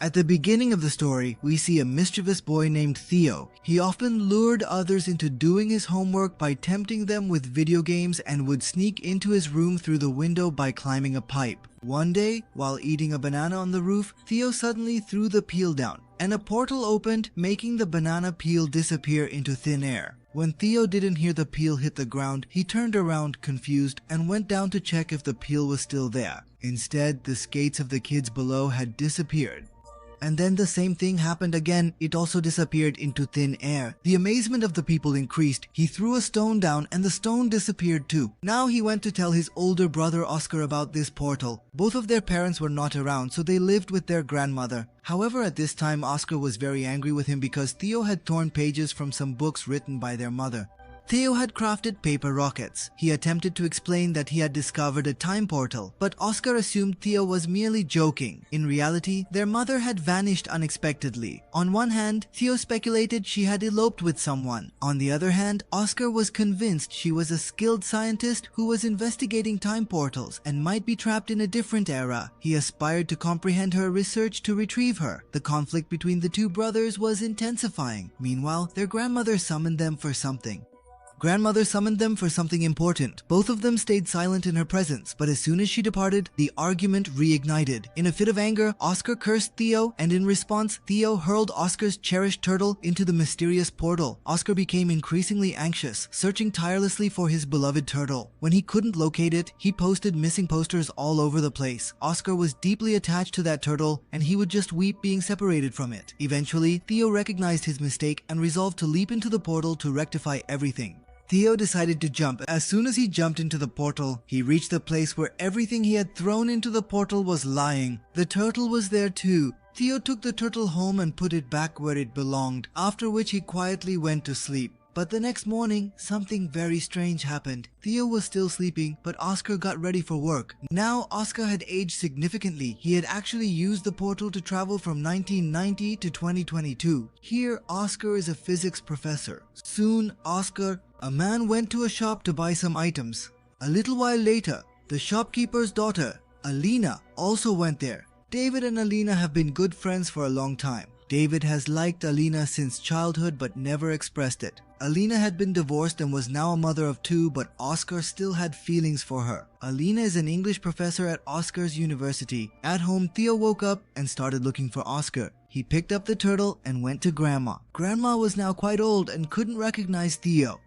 At the beginning of the story, we see a mischievous boy named Theo. He often lured others into doing his homework by tempting them with video games and would sneak into his room through the window by climbing a pipe. One day, while eating a banana on the roof, Theo suddenly threw the peel down, and a portal opened, making the banana peel disappear into thin air. When Theo didn't hear the peel hit the ground, he turned around confused and went down to check if the peel was still there. Instead, the skates of the kids below had disappeared. And then the same thing happened again. It also disappeared into thin air. The amazement of the people increased. He threw a stone down and the stone disappeared too. Now he went to tell his older brother Óscar about this portal. Both of their parents were not around, so they lived with their grandmother. However, at this time Óscar was very angry with him because Theo had torn pages from some books written by their mother. Theo had crafted paper rockets. He attempted to explain that he had discovered a time portal, but Óscar assumed Theo was merely joking. In reality, their mother had vanished unexpectedly. On one hand, Theo speculated she had eloped with someone. On the other hand, Óscar was convinced she was a skilled scientist who was investigating time portals and might be trapped in a different era. He aspired to comprehend her research to retrieve her. The conflict between the two brothers was intensifying. Meanwhile, their grandmother summoned them for something. Grandmother summoned them for something important. Both of them stayed silent in her presence, but as soon as she departed, the argument reignited. In a fit of anger, Óscar cursed Theo, and in response, Theo hurled Óscar's cherished turtle into the mysterious portal. Óscar became increasingly anxious, searching tirelessly for his beloved turtle. When he couldn't locate it, he posted missing posters all over the place. Óscar was deeply attached to that turtle, and he would just weep being separated from it. Eventually, Theo recognized his mistake and resolved to leap into the portal to rectify everything. Theo decided to jump. As soon as he jumped into the portal, he reached the place where everything he had thrown into the portal was lying. The turtle was there too. Theo took the turtle home and put it back where it belonged, after which he quietly went to sleep. But the next morning, something very strange happened. Theo was still sleeping, but Óscar got ready for work. Now, Óscar had aged significantly. He had actually used the portal to travel from 1990 to 2022. Here, Óscar is a physics professor. Soon, a man went to a shop to buy some items. A little while later, the shopkeeper's daughter, Alina, also went there. David and Alina have been good friends for a long time. David has liked Alina since childhood but never expressed it. Alina had been divorced and was now a mother of two, but Óscar still had feelings for her. Alina is an English professor at Óscar's university. At home, Theo woke up and started looking for Óscar. He picked up the turtle and went to Grandma. Grandma was now quite old and couldn't recognize Theo.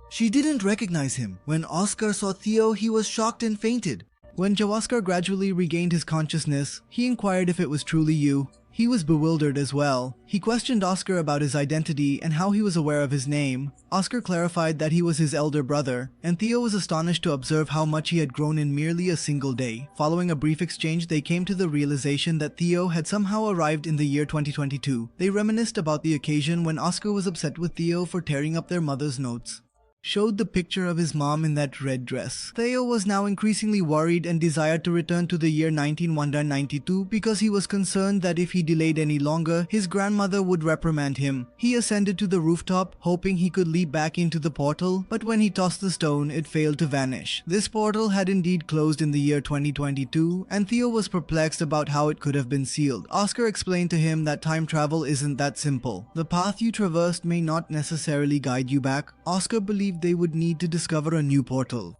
She didn't recognize him. When Óscar saw Theo, he was shocked and fainted. When Óscar gradually regained his consciousness, he inquired if it was truly you. He was bewildered as well. He questioned Óscar about his identity and how he was aware of his name. Óscar clarified that he was his elder brother, and Theo was astonished to observe how much he had grown in merely a single day. Following a brief exchange, they came to the realization that Theo had somehow arrived in the year 2022. They reminisced about the occasion when Óscar was upset with Theo for tearing up their mother's notes. Showed the picture of his mom in that red dress. Theo was now increasingly worried and desired to return to the year 1992 because he was concerned that if he delayed any longer, his grandmother would reprimand him. He ascended to the rooftop, hoping he could leap back into the portal, but when he tossed the stone, it failed to vanish. This portal had indeed closed in the year 2022, and Theo was perplexed about how it could have been sealed. Óscar explained to him that time travel isn't that simple. The path you traversed may not necessarily guide you back. Óscar believed they would need to discover a new portal.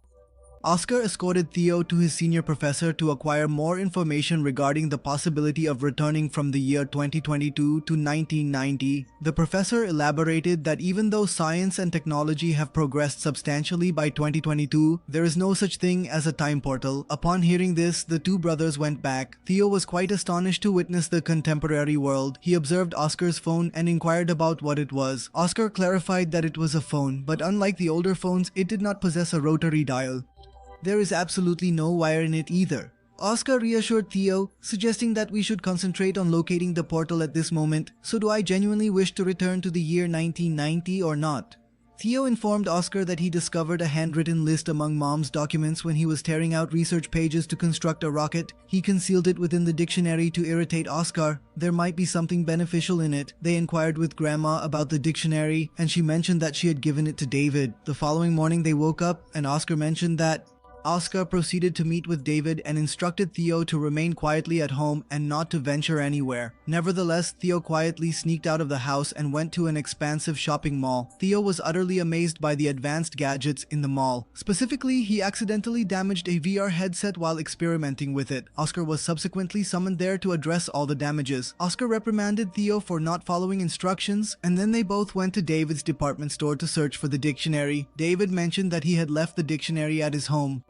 Óscar escorted Theo to his senior professor to acquire more information regarding the possibility of returning from the year 2022 to 1990. The professor elaborated that even though science and technology have progressed substantially by 2022, there is no such thing as a time portal. Upon hearing this, the two brothers went back. Theo was quite astonished to witness the contemporary world. He observed Óscar's phone and inquired about what it was. Óscar clarified that it was a phone, but unlike the older phones, it did not possess a rotary dial. There is absolutely no wire in it either. Óscar reassured Theo, suggesting that we should concentrate on locating the portal at this moment. So do I genuinely wish to return to the year 1990 or not? Theo informed Óscar that he discovered a handwritten list among Mom's documents when he was tearing out research pages to construct a rocket. He concealed it within the dictionary to irritate Óscar. There might be something beneficial in it. They inquired with Grandma about the dictionary, and she mentioned that she had given it to David. The following morning they woke up and Óscar mentioned that Óscar proceeded to meet with David and instructed Theo to remain quietly at home and not to venture anywhere. Nevertheless, Theo quietly sneaked out of the house and went to an expansive shopping mall. Theo was utterly amazed by the advanced gadgets in the mall. Specifically, he accidentally damaged a VR headset while experimenting with it. Óscar was subsequently summoned there to address all the damages. Óscar reprimanded Theo for not following instructions, and then they both went to David's department store to search for the dictionary. David mentioned that he had left the dictionary at his home.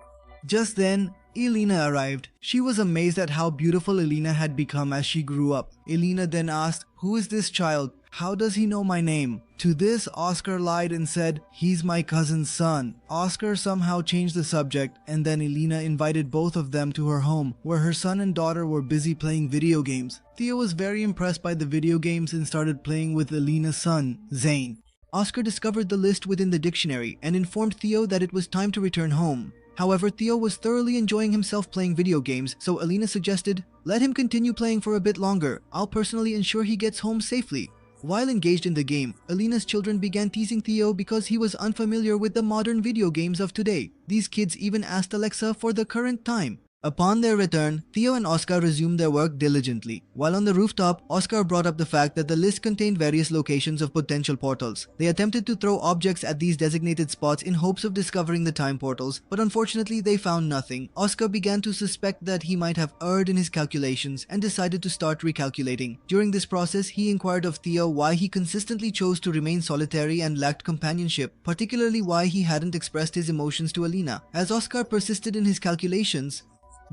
Just then, Elena arrived. She was amazed at how beautiful Elena had become as she grew up. Elena then asked, "Who is this child? How does he know my name?" To this, Óscar lied and said, "He's my cousin's son." Óscar somehow changed the subject, and then Elena invited both of them to her home, where her son and daughter were busy playing video games. Theo was very impressed by the video games and started playing with Elena's son, Zane. Óscar discovered the list within the dictionary and informed Theo that it was time to return home. However, Theo was thoroughly enjoying himself playing video games, so Elena suggested, "Let him continue playing for a bit longer. I'll personally ensure he gets home safely." While engaged in the game, Elena's children began teasing Theo because he was unfamiliar with the modern video games of today. These kids even asked Alexa for the current time. Upon their return, Theo and Óscar resumed their work diligently. While on the rooftop, Óscar brought up the fact that the list contained various locations of potential portals. They attempted to throw objects at these designated spots in hopes of discovering the time portals, but unfortunately they found nothing. Óscar began to suspect that he might have erred in his calculations and decided to start recalculating. During this process, he inquired of Theo why he consistently chose to remain solitary and lacked companionship, particularly why he hadn't expressed his emotions to Elena. As Óscar persisted in his calculations,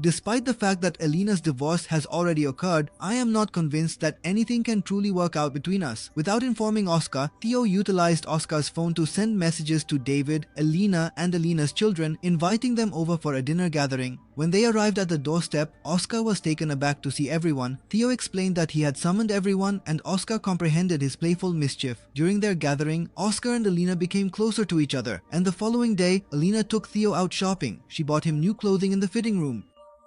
"Despite the fact that Elena's divorce has already occurred, I am not convinced that anything can truly work out between us." Without informing Óscar, Theo utilized Óscar's phone to send messages to David, Elena, and Elena's children, inviting them over for a dinner gathering. When they arrived at the doorstep, Óscar was taken aback to see everyone. Theo explained that he had summoned everyone, and Óscar comprehended his playful mischief. During their gathering, Óscar and Elena became closer to each other, and the following day, Elena took Theo out shopping. She bought him new clothing in the fitting room.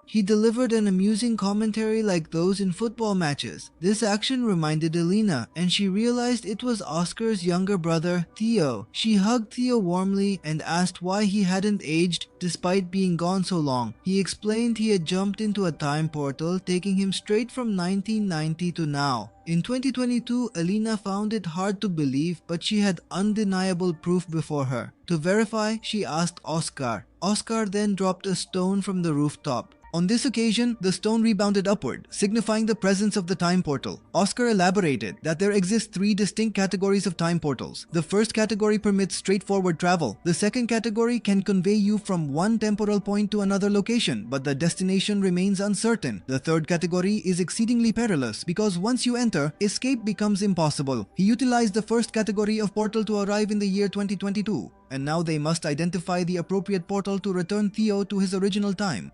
He delivered an amusing commentary like those in football matches. This action reminded Elena, and she realized it was Óscar's younger brother, Theo. She hugged Theo warmly and asked why he hadn't aged despite being gone so long. He explained he had jumped into a time portal, taking him straight from 1990 to now. In 2022, Elena found it hard to believe, but she had undeniable proof before her. To verify, she asked Óscar. Óscar then dropped a stone from the rooftop. On this occasion, the stone rebounded upward, signifying the presence of the time portal. Óscar elaborated that there exist three distinct categories of time portals. The first category permits straightforward travel. The second category can convey you from one temporal point to another location, but the destination remains uncertain. The third category is exceedingly perilous because once you enter, escape becomes impossible. He utilized the first category of portal to arrive in the year 2022, and now they must identify the appropriate portal to return Theo to his original time.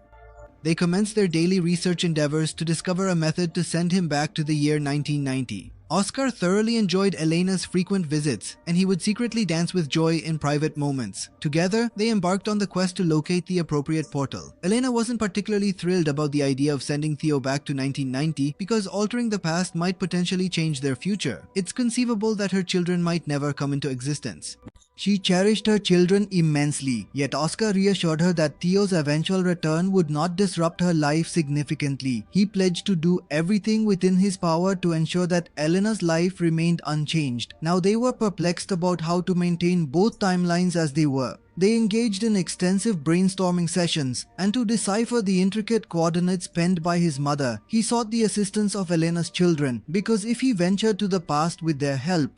They commenced their daily research endeavors to discover a method to send him back to the year 1990. Óscar thoroughly enjoyed Elena's frequent visits, and he would secretly dance with joy in private moments. Together, they embarked on the quest to locate the appropriate portal. Elena wasn't particularly thrilled about the idea of sending Theo back to 1990 because altering the past might potentially change their future. It's conceivable that her children might never come into existence. She cherished her children immensely, yet Óscar reassured her that Theo's eventual return would not disrupt her life significantly. He pledged to do everything within his power to ensure that Elena's life remained unchanged. Now they were perplexed about how to maintain both timelines as they were. They engaged in extensive brainstorming sessions, and to decipher the intricate coordinates penned by his mother, he sought the assistance of Elena's children, because if he ventured to the past with their help,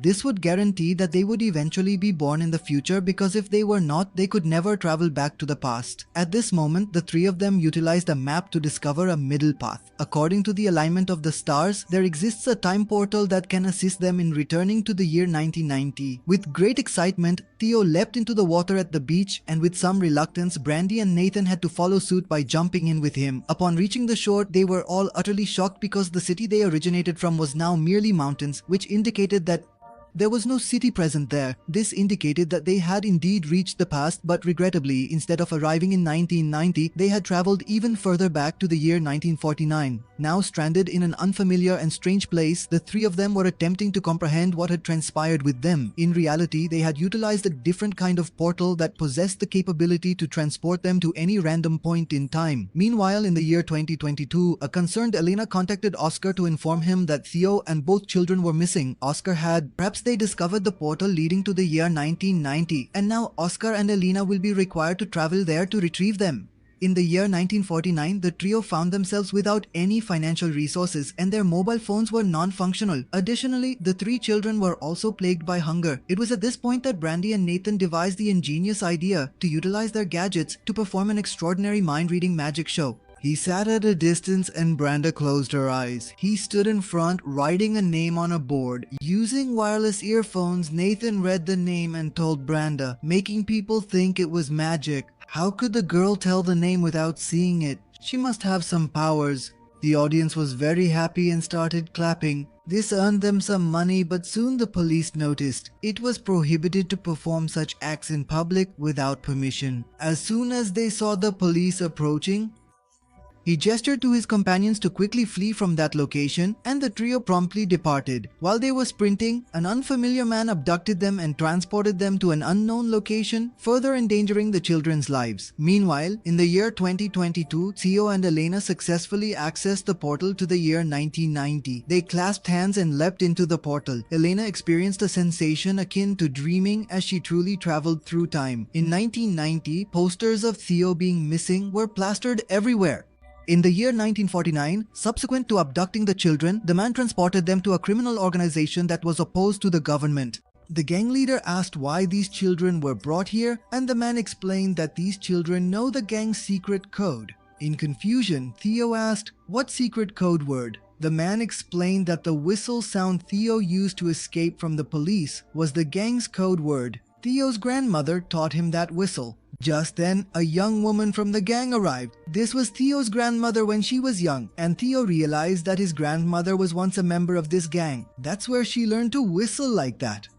this would guarantee that they would eventually be born in the future, because if they were not, they could never travel back to the past. At this moment, the three of them utilized a map to discover a middle path. According to the alignment of the stars, there exists a time portal that can assist them in returning to the year 1990. With great excitement, Theo leapt into the water at the beach, and with some reluctance, Brandy and Nathan had to follow suit by jumping in with him. Upon reaching the shore, they were all utterly shocked because the city they originated from was now merely mountains, which indicated that There was no city present there. This indicated that they had indeed reached the past, but regrettably, instead of arriving in 1990, they had traveled even further back to the year 1949. Now stranded in an unfamiliar and strange place, the three of them were attempting to comprehend what had transpired with them. In reality, they had utilized a different kind of portal that possessed the capability to transport them to any random point in time. Meanwhile, in the year 2022, a concerned Elena contacted Óscar to inform him that Theo and both children were missing. Óscar had, perhaps they discovered the portal leading to the year 1990, and now Óscar and Elena will be required to travel there to retrieve them. In the year 1949, the trio found themselves without any financial resources and their mobile phones were non-functional. Additionally, the three children were also plagued by hunger. It was at this point that Brandy and Nathan devised the ingenious idea to utilize their gadgets to perform an extraordinary mind-reading magic show. He sat at a distance and Branda closed her eyes. He stood in front, writing a name on a board. Using wireless earphones, Nathan read the name and told Branda, making people think it was magic. How could the girl tell the name without seeing it? She must have some powers. The audience was very happy and started clapping. This earned them some money, but soon the police noticed. It was prohibited to perform such acts in public without permission. As soon as they saw the police approaching, he gestured to his companions to quickly flee from that location, and the trio promptly departed. While they were sprinting, an unfamiliar man abducted them and transported them to an unknown location, further endangering the children's lives. Meanwhile, in the year 2022, Theo and Elena successfully accessed the portal to the year 1990. They clasped hands and leapt into the portal. Elena experienced a sensation akin to dreaming as she truly traveled through time. In 1990, posters of Theo being missing were plastered everywhere. In the year 1949, subsequent to abducting the children, the man transported them to a criminal organization that was opposed to the government. The gang leader asked why these children were brought here, and the man explained that these children know the gang's secret code. In confusion, Theo asked, "What secret code word?" The man explained that the whistle sound Theo used to escape from the police was the gang's code word. Theo's grandmother taught him that whistle. Just then, a young woman from the gang arrived. This was Theo's grandmother when she was young, and Theo realized that his grandmother was once a member of this gang. That's where she learned to whistle like that.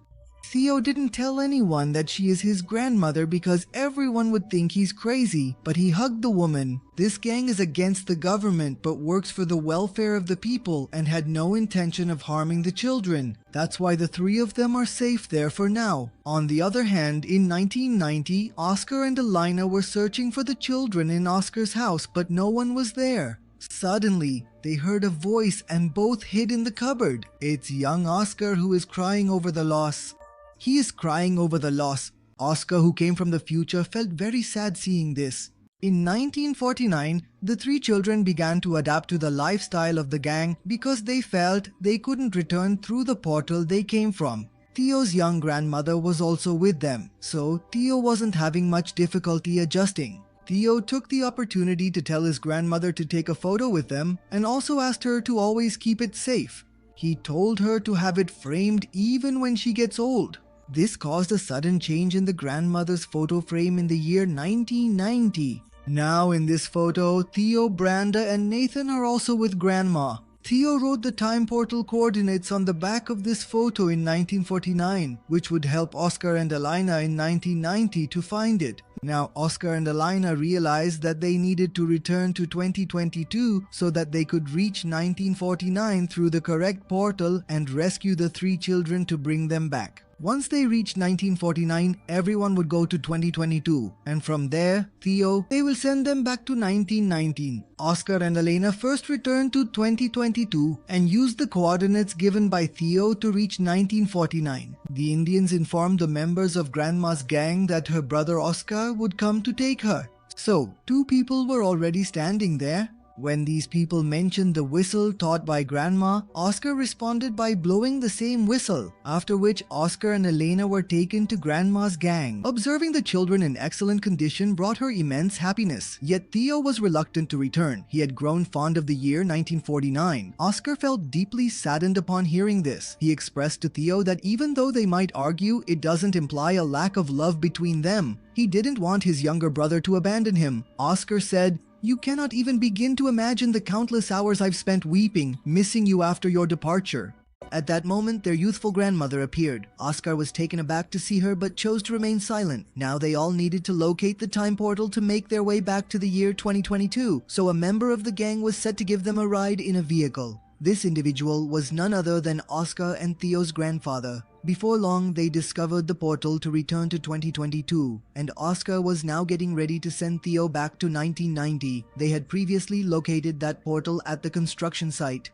Theo didn't tell anyone that she is his grandmother because everyone would think he's crazy, but he hugged the woman. This gang is against the government but works for the welfare of the people and had no intention of harming the children. That's why the three of them are safe there for now. On the other hand, in 1990, Óscar and Elena were searching for the children in Óscar's house, but no one was there. Suddenly, they heard a voice and both hid in the cupboard. It's young Óscar who is crying over the loss. He is crying over the loss. Óscar, who came from the future, felt very sad seeing this. In 1949, the three children began to adapt to the lifestyle of the gang because they felt they couldn't return through the portal they came from. Theo's young grandmother was also with them, so Theo wasn't having much difficulty adjusting. Theo took the opportunity to tell his grandmother to take a photo with them and also asked her to always keep it safe. He told her to have it framed even when she gets old. This caused a sudden change in the grandmother's photo frame in the year 1990. Now in this photo, Theo, Branda and Nathan are also with Grandma. Theo wrote the time portal coordinates on the back of this photo in 1949, which would help Óscar and Elena in 1990 to find it. Now Óscar and Elena realized that they needed to return to 2022 so that they could reach 1949 through the correct portal and rescue the three children to bring them back. Once they reached 1949, everyone would go to 2022, and from there, they will send them back to 1919. Óscar and Elena first returned to 2022 and used the coordinates given by Theo to reach 1949. The Indians informed the members of Grandma's gang that her brother Óscar would come to take her. So, two people were already standing there. When these people mentioned the whistle taught by Grandma, Óscar responded by blowing the same whistle, after which Óscar and Elena were taken to Grandma's gang. Observing the children in excellent condition brought her immense happiness, yet Theo was reluctant to return. He had grown fond of the year 1949. Óscar felt deeply saddened upon hearing this. He expressed to Theo that even though they might argue, it doesn't imply a lack of love between them. He didn't want his younger brother to abandon him. Óscar said, "You cannot even begin to imagine the countless hours I've spent weeping, missing you after your departure." At that moment, their youthful grandmother appeared. Óscar was taken aback to see her but chose to remain silent. Now they all needed to locate the time portal to make their way back to the year 2022, so a member of the gang was set to give them a ride in a vehicle. This individual was none other than Óscar and Theo's grandfather. Before long, they discovered the portal to return to 2022, and Óscar was now getting ready to send Theo back to 1990. They had previously located that portal at the construction site.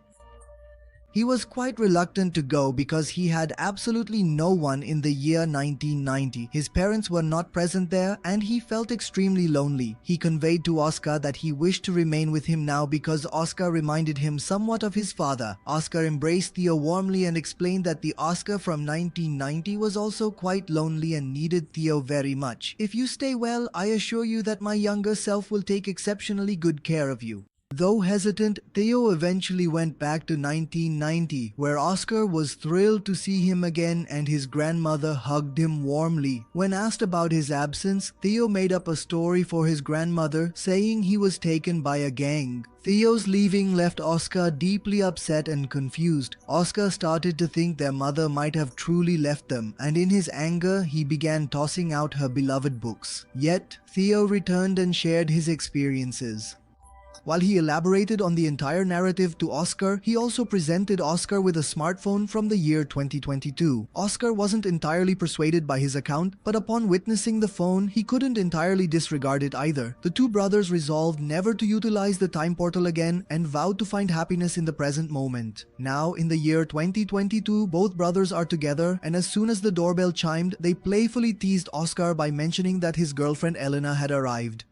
He was quite reluctant to go because he had absolutely no one in the year 1990. His parents were not present there and he felt extremely lonely. He conveyed to Óscar that he wished to remain with him now because Óscar reminded him somewhat of his father. Óscar embraced Theo warmly and explained that the Óscar from 1990 was also quite lonely and needed Theo very much. "If you stay well, I assure you that my younger self will take exceptionally good care of you." Though hesitant, Theo eventually went back to 1990, where Óscar was thrilled to see him again and his grandmother hugged him warmly. When asked about his absence, Theo made up a story for his grandmother, saying he was taken by a gang. Theo's leaving left Óscar deeply upset and confused. Óscar started to think their mother might have truly left them, and in his anger, he began tossing out her beloved books. Yet, Theo returned and shared his experiences. While he elaborated on the entire narrative to Óscar, he also presented Óscar with a smartphone from the year 2022. Óscar wasn't entirely persuaded by his account, but upon witnessing the phone, he couldn't entirely disregard it either. The two brothers resolved never to utilize the time portal again and vowed to find happiness in the present moment. Now, in the year 2022, both brothers are together, and as soon as the doorbell chimed, they playfully teased Óscar by mentioning that his girlfriend Elena had arrived.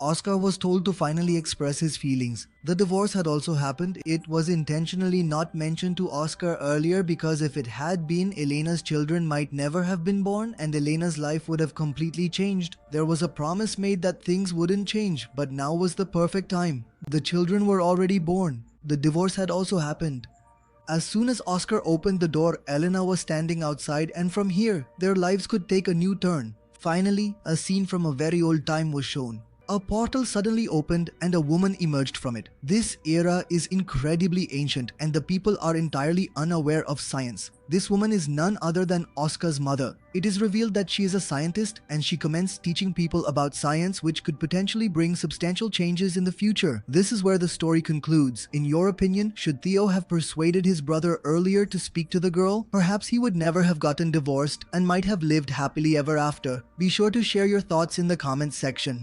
Óscar was told to finally express his feelings. The divorce had also happened. It was intentionally not mentioned to Óscar earlier because if it had been, Elena's children might never have been born and Elena's life would have completely changed. There was a promise made that things wouldn't change, but now was the perfect time. The children were already born. The divorce had also happened. As soon as Óscar opened the door, Elena was standing outside, and from here, their lives could take a new turn. Finally, a scene from a very old time was shown. A portal suddenly opened and a woman emerged from it. This era is incredibly ancient and the people are entirely unaware of science. This woman is none other than Óscar's mother. It is revealed that she is a scientist and she commenced teaching people about science, which could potentially bring substantial changes in the future. This is where the story concludes. In your opinion, should Theo have persuaded his brother earlier to speak to the girl? Perhaps he would never have gotten divorced and might have lived happily ever after. Be sure to share your thoughts in the comments section.